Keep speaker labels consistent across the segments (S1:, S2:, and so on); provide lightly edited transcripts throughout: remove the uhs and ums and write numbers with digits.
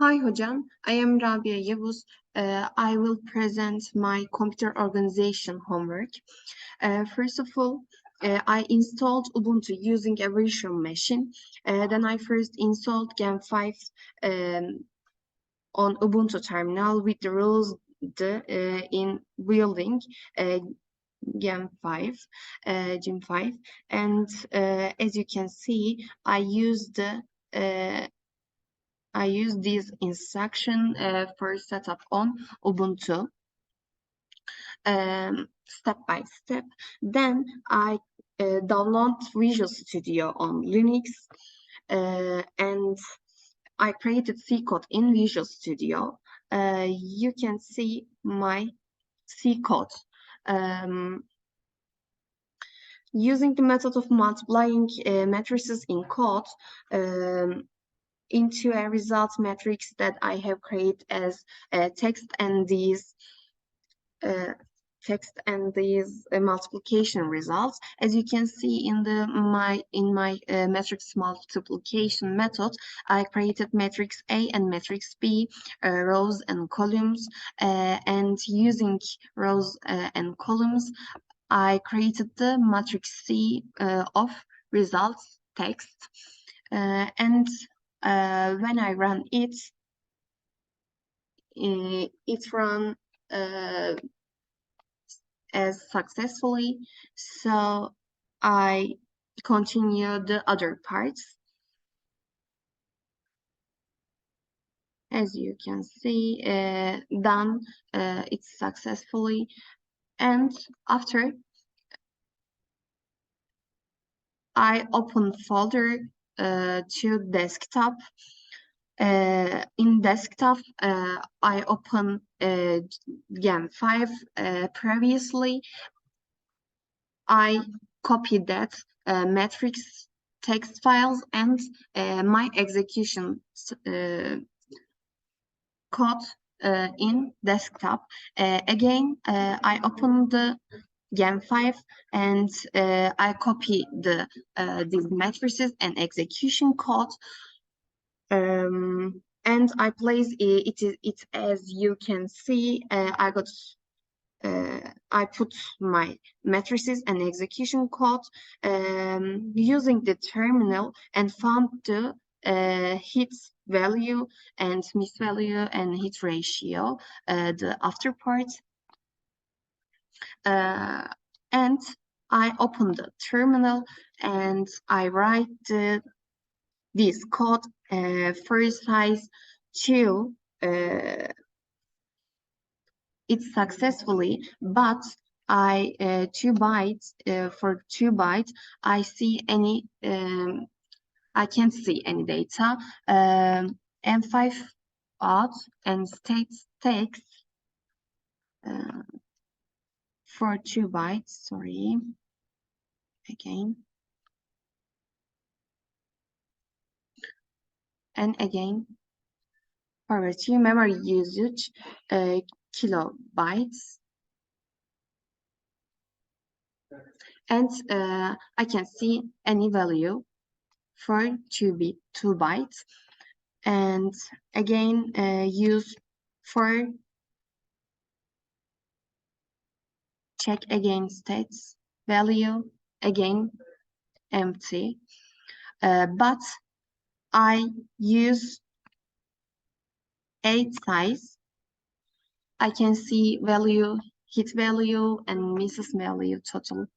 S1: Hi Hocam, I am Rabia Yavuz. I will present my computer organization homework. First of all, I installed Ubuntu using a virtual machine. Then I first installed Gen 5 on Ubuntu terminal with the rules in building Gen 5, Gen 5. And as you can see, I use this instruction for setup on Ubuntu step by step. Then I download Visual Studio on Linux and I created C code in Visual Studio. You can see my C code. Using the method of multiplying matrices in code, into a result matrix that I have created as text and these multiplication results. As you can see in my matrix multiplication method, I created matrix A and matrix B, rows and columns, and using rows and columns, I created the matrix C of results text, and when I run it, it ran as successfully. So I continue the other parts. As you can see, done it successfully. And after I open folder to desktop. In desktop, I open Gen 5 previously. I copy that matrix text files and my execution code in desktop. Again, I open the Gen 5 and I copy these matrices and execution code. And I place it as you can see. I put my matrices and execution code using the terminal and found the hit value and miss value and hit ratio, the after part. And I open the terminal and I write this code for size 2. It successfully, but I 2 bytes for 2 bytes I see any I can't see any data. M5 out and states text for 2 bytes. Sorry, again and again. For 2 memory usage kilobytes. And I can see any value for 2 bytes. And again, use for check again states value, again empty. But I use 8 size. I can see value, hit value, and misses value total.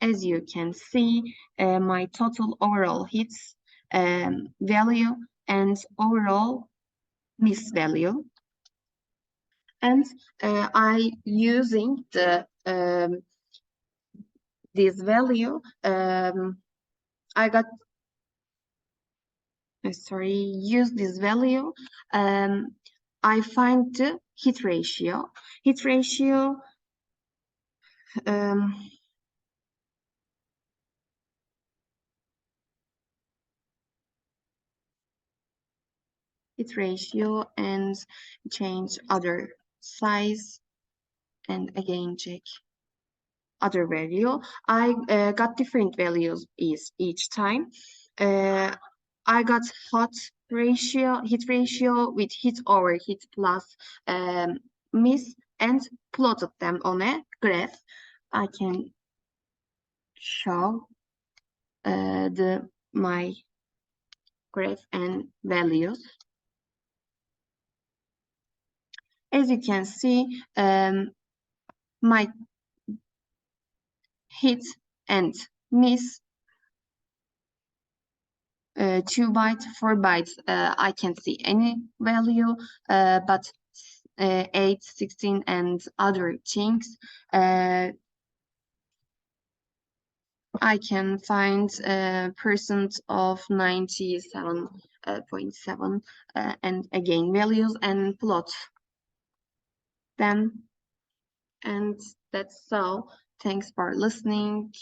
S1: As you can see, my total overall hits value and overall miss value. And I using this value, I got use this value. I find the hit ratio. Hit ratio hit ratio and change other size and again check other value. I got different values each time. I got heat ratio with heat over heat plus miss and plotted them on a graph. I can show my graph and values. As you can see, my hit and miss 2 bytes, 4 bytes, I can't see any value, but 8, 16, and other things, I can find percent of 97.7 and again values and plot them. And that's all. Thanks for listening.